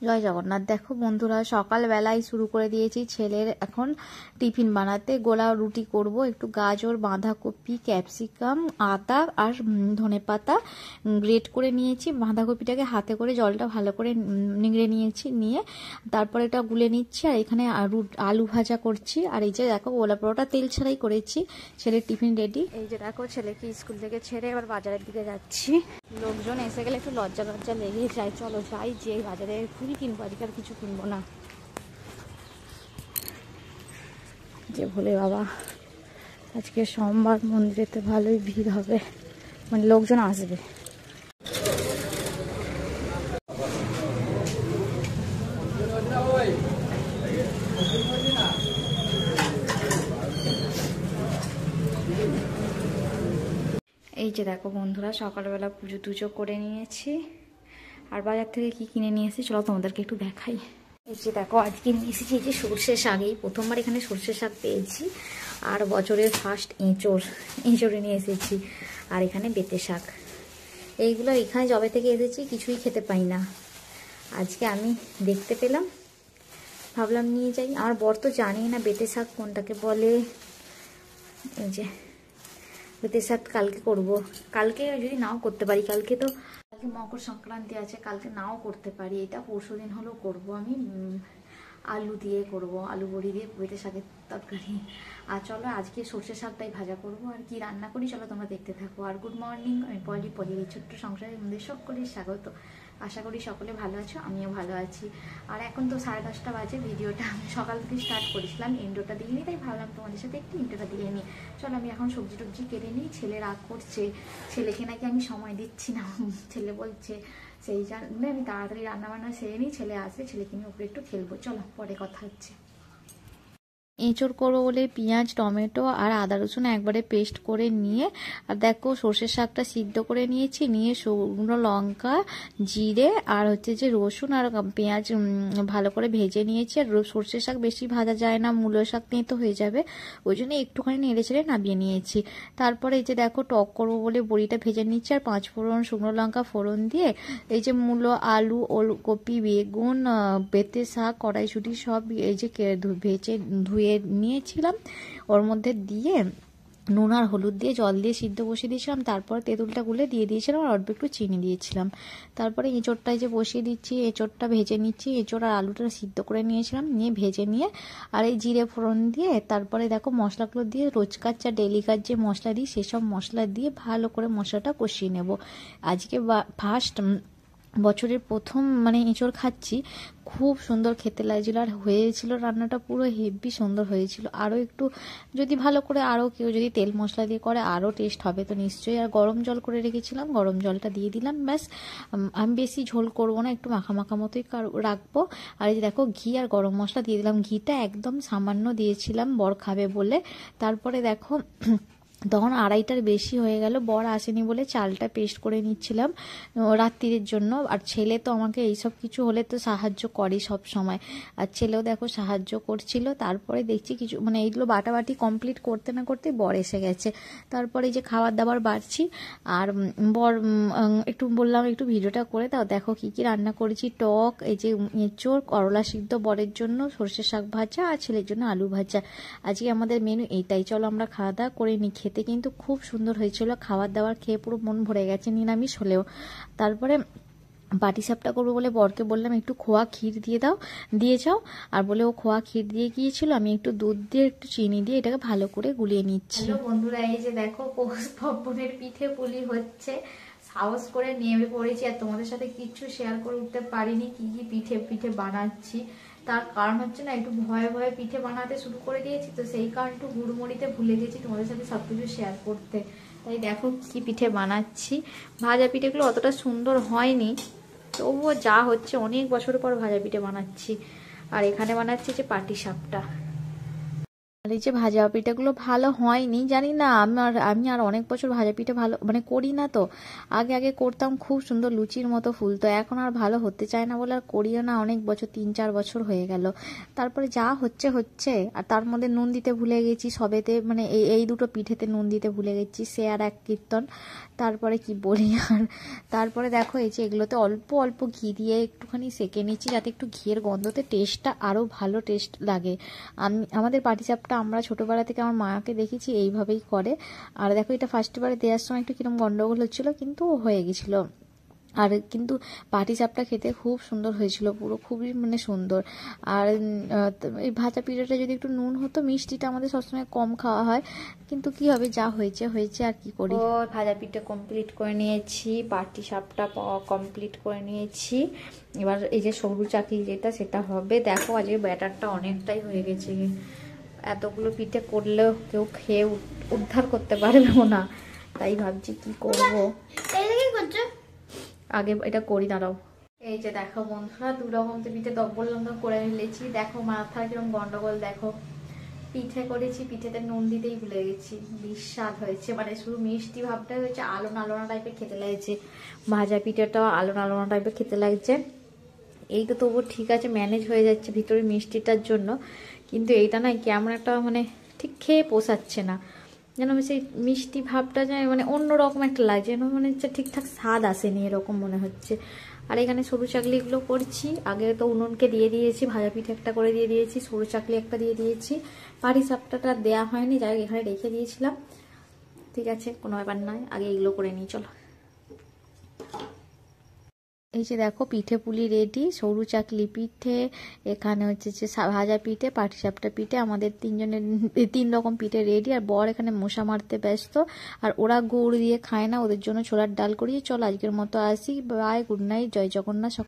জয় জগন্নাথ। দেখো বন্ধুরা, সকালবেলায় শুরু করে দিয়েছি ছেলের এখন টিফিন বানাতে। গোলা রুটি করব, একটু গাজর, বাঁধাকপি, ক্যাপসিকাম, আদা আর ধনেপাতা গ্রেট করে নিয়েছি। বাঁধাকপিটাকে হাতে করে জলটা ভালো করে নিংড়ে নিয়েছি, নিয়ে তারপরে এটা গুলে নিচ্ছি। আর এখানে আলু ভাজা করছি। আর এই যে দেখো গোলা পরোটা তেল ছাড়াই করেছি। ছেলের টিফিন রেডি। এই যে দেখো ছেলেকে স্কুল থেকে ছেড়ে এবার বাজারের দিকে যাচ্ছি। লোকজন এসে গেলে একটু লজ্জা লজ্জা লেগেই যায়। চলো যাই, যে বাজারে ফুল কিনবো, আজকে আর কিছু কিনবো না। যে ভোলে বাবা, আজকে সোমবার, মন্দিরেতে ভালোই ভিড় হবে, মানে লোকজন আসবে। এই যে দেখো বন্ধুরা, সকালবেলা পুজো টুজো করে নিয়েছি। আর বাজার থেকে কি কিনে নিয়ে এসেছি চলো তোমাদেরকে একটু দেখাই। এই যে দেখো, আজকে নিয়ে এসেছি এই যে সর্ষে শাক। এই প্রথমবার এখানে সর্ষে শাক পেয়েছি। আর বছরের ফার্স্ট এঁচড়ে নিয়ে এসেছি। আর এখানে বেতে শাক। এইগুলো এখানে যবে থেকে এসেছি কিছুই খেতে পাই না, আজকে আমি দেখতে পেলাম, ভাবলাম নিয়ে যাই। আমার বর তো জানি না বেতে শাক কোনটাকে বলে। এই যে বেতে শাক কালকে করব। কালকে যদি নাও করতে পারি, কালকে মকর সংক্রান্তি আছে, কালকে নাও করতে পারি। এটা পরশুদিন হলেও করব আমি। আলু দিয়ে করব, আলু বড়ি দিয়ে বেতে শাকের তরকারি। আর চলো আজকে সর্ষে শাকটাই ভাজা করব। আর কি রান্না করি চলো তোমরা দেখতে থাকো। আর গুড মর্নিং, আমি পলির এই ছোট্ট সংসারে আমাদের সকলের স্বাগত। আশা করি সকলে ভালো আছো, আমিও ভালো আছি। আর এখন তো 10:30 বাজে। ভিডিওটা আমি সকাল থেকে স্টার্ট করেছিলাম, ইন্ট্রোটা দিয়ে নিই, তাই ভাবলাম তোমাদের সাথে একটু ইন্ট্রোটা দিয়ে নিই। চলো আমি এখন সবজি টবজি কেটে নিই। ছেলে রাগ করছে, ছেলেকে নাকি আমি সময় দিচ্ছি না। ছেলে বলছে, সেই জন্য আমি তাড়াতাড়ি রান্নাবান্না সেরে নিই, ছেলে আসে, ছেলেকে নিয়ে উপরে একটু খেলবো। চলো পরে কথা হচ্ছে। এঁচড় করবো বলে পেঁয়াজ, টমেটো আর আদা রসুন একবারে পেস্ট করে নিয়ে, আর দেখো সর্ষের শাকটা সিদ্ধ করে নিয়েছি, নিয়ে শুকনো লঙ্কা, জিরে আর হচ্ছে যে রসুন আর পেঁয়াজ ভালো করে ভেজে নিয়েছি। আর সর্ষের শাক বেশি ভাজা যায় না, মূলো শাক নিয়ে তো হয়ে যাবে, ওই জন্য একটুখানি নেড়ে চেড়ে নামিয়ে নিয়েছি। তারপরে এই যে দেখো টক করবো বলে বড়িটা ভেজে নিচ্ছি। আর 5 ফোড়ন, শুকনো লঙ্কা ফোড়ন দিয়ে এই যে মূলো, আলু, ওলকপি, বেগুন, বেতে শাক, কড়াইশুঁটি সব এই যে ধুয়ে নিয়েছিলাম, ওর মধ্যে দিয়ে নুন আর হলুদ দিয়ে জল দিয়ে সিদ্ধ বসিয়ে দিয়েছিলাম। তারপর তেঁতুলটা গুলে দিয়ে দিয়েছিলাম আর অল্প একটু চিনি দিয়েছিলাম। তারপরে এঁচড়টাই যে বসিয়ে দিচ্ছি, এঁচড়টা ভেজে নিচ্ছি। এঁচড় আর আলুটা সিদ্ধ করে নিয়েছিলাম, নিয়ে ভেজে নিয়ে আর এই জিরে ফোড়ন দিয়ে তারপরে দেখো মশলাগুলো দিয়ে রোজকার যা ডেলিকার যে মশলা দিই সেসব মশলা দিয়ে ভালো করে মশলাটা কষিয়ে নেব। আজকে ফার্স্ট বছরের প্রথম মানে এঁচড় খাচ্ছি, খুব সুন্দর খেতে লাগছিল। আর হয়েছিল রান্নাটা পুরো হেভি সুন্দর হয়েছিল। আরও একটু যদি ভালো করে, আরও কেউ যদি তেল মশলা দিয়ে করে আরও টেস্ট হবে তো নিশ্চয়ই। আর গরম জল করে রেখেছিলাম, গরম জলটা দিয়ে দিলাম, ব্যাস। আমি বেশি ঝোল করব না, একটু মাখা মাখা মতোই রাখবো। আর এই যে দেখো ঘি আর গরম মশলা দিয়ে দিলাম। ঘিটা একদম সামান্য দিয়েছিলাম, বর খাবে বলে। তারপরে দেখো তখন 2:30টার বেশি হয়ে গেল, বর আসেনি বলে চালটা পেস্ট করে নিচ্ছিলাম রাত্রির জন্য। আর ছেলে তো আমাকে এইসব কিছু হলে তো সাহায্য করে সব সময়, আর ছেলেও দেখো সাহায্য করছিল। তারপরে দেখছি কিছু মানে এইগুলো বাটাবাটি কমপ্লিট করতে না করতে বর এসে গেছে। তারপরে এই যে খাবার দাবার বাড়ছি। আর বর একটু বললাম একটু ভিডিওটা করে দাও, দেখো কি কি রান্না করেছি। টক, এই যে এঁচড়, করলা সিদ্ধ বরের জন্য, সর্ষে শাক ভাজা আর ছেলের জন্য আলু ভাজা। আজকে আমাদের মেনু এইটাই। চলো আমরা খাওয়া দাওয়া করে নিই। খেতে কিন্তু খুব সুন্দর হয়েছিল, খাবার দাবার খেয়ে পুরো মন ভরে গেছে, নিরামিষ হলেও। তারপরে পাটিসাপটা করবো বলে বরকে বললাম একটু খোয়া ক্ষীর দিয়ে যাও। আর বলে ও খোয়া ক্ষীর দিয়ে গিয়েছিল, আমি একটু দুধ দিয়ে একটু চিনি দিয়ে এটাকে ভালো করে গুলিয়ে নিচ্ছি। বন্ধুরা, এই যে দেখো পৌষ পার্বণের পিঠে পুলি হচ্ছে, সাহস করে নেমে পড়েছি। আর তোমাদের সাথে কিছু শেয়ার করে উঠতে পারিনি কি কি পিঠে বানাচ্ছি। তার কারণ হচ্ছে না, একটু ভয়ে ভয়ে পিঠে বানাতে শুরু করে দিয়েছি, তো সেই কারণে একটু হুড়মুড়িতে ভুলে গেছি তোমাদের সাথে সবকিছু শেয়ার করতে। তাই দেখো কি পিঠে বানাচ্ছি। ভাজা পিঠেগুলো অতটা সুন্দর হয়নি, তবুও যা হচ্ছে, অনেক বছর পর ভাজা পিঠে বানাচ্ছি। আর এখানে বানাচ্ছি যে পাটিসাপটা। আর এই যে ভাজা পিঠাগুলো ভালো হয়নি জানি না, আমি আর অনেক বছর ভাজা পিঠা ভালো মানে করি না তো। আগে আগে করতাম, খুব সুন্দর লুচির মতো ফুলতো, এখন আর ভালো হতে চায় না বলে আর করিও না, অনেক বছর 3-4 বছর হয়ে গেল। তারপরে যা হচ্ছে হচ্ছে, আর তার মধ্যে নুন দিতে ভুলে গেছি সবেতে, মানে এই দুটো পিঠেতে নুন দিতে ভুলে গেছি, সে আর এক কীর্তন। তারপরে কি বলি আর, তারপরে দেখো এই যে এগুলোতে অল্প অল্প ঘি দিয়ে একটুখানি সেঁকে নিচ্ছি, যাতে একটু ঘিয়ের গন্ধতে টেস্টটা আরও ভালো টেস্ট লাগে। আমাদের পাটিসাপটা আমরা ছোটোবেলা থেকে আমার মাকে দেখেছি এইভাবেই করে। আর দেখো এটা ফার্স্টবারে দেওয়ার সময় একটু কিরকম গন্ডগোল হচ্ছিলো, কিন্তু হয়ে গেছিলো। আর কিন্তু পাটিসাপটা খেতে খুব সুন্দর হয়েছিল, পুরো খুবই মানে সুন্দর। আর এই ভাজা পিঠাটা যদি একটু নুন হতো, মিষ্টিটা আমাদের সবসময় কম খাওয়া হয়, কিন্তু কি হবে, যা হয়েছে হয়েছে, আর কি করি। ও ভাজা পিঠা কমপ্লিট করে নিয়েছি, পাটিসাপটা কমপ্লিট করে নিয়েছি। এবার এই যে সরু চাকলি যেটা, সেটা হবে। দেখো আজকে ব্যাটারটা অনেকটাই হয়ে গেছে, এতগুলো পিঠে করলেও কেউ খেয়ে উদ্ধার করতে পারবে না, তাই ভাবছি কি করবো। আগে এটা করি, দাঁড়াও। এই যে দেখো বন্ধুরা, 2 রকম তো পিঠে বললাম তো করে ফেলেছি। দেখো মাথায় কিরকম গন্ডগোল, দেখো পিঠে করেছি, পিঠেতে নুন দিতেই ভুলে গেছি, বিস্বাদ হয়েছে, মানে শুধু মিষ্টি ভাবটা হয়েছে, আলোনা আলোনা টাইপের খেতে লাগছে। ভাজা পিঠেটাও আলোনা আলোনা টাইপের খেতে লাগছে। এই তো তবু ঠিক আছে, ম্যানেজ হয়ে যাচ্ছে ভিতরে মিষ্টিটার জন্য, কিন্তু এইটা না কেমন একটা মানে ঠিক খেয়ে পোষাচ্ছে না, যেন সেই মিষ্টি ভাবটা যায় মানে অন্যরকম একটা লাগছে, যেন মনে হচ্ছে ঠিকঠাক স্বাদ আসেনি, এরকম মনে হচ্ছে। আর এখানে সরু চাকলিগুলো করছি, আগে তো উনুনকে দিয়ে দিয়েছি, ভাজা পিঠে একটা করে দিয়ে দিয়েছি, সরু চাকলি একটা দিয়ে দিয়েছি, পাটিসাপটাটা দেওয়া হয়নি, যাই এখানে রেখে দিয়েছিলাম। ঠিক আছে, কোনো ব্যাপার নয়, আগে এগুলো করে নিই, চলো। এই যে দেখো পিঠে পুলি রেডি, সরু চাকলি পিঠে, এখানে হচ্ছে যে ভাজা পিঠে, পাটিসাপটা পিঠে, আমাদের 3 রকম পিঠে রেডি। আর বর এখানে মশা মারতে ব্যস্ত, আর ওরা গুড় দিয়ে খায় না, ওদের জন্য ছোলার ডাল করিয়ে। চলো আজকের মতো আসি, বাই, গুড নাইট, জয় জগন্নাথ।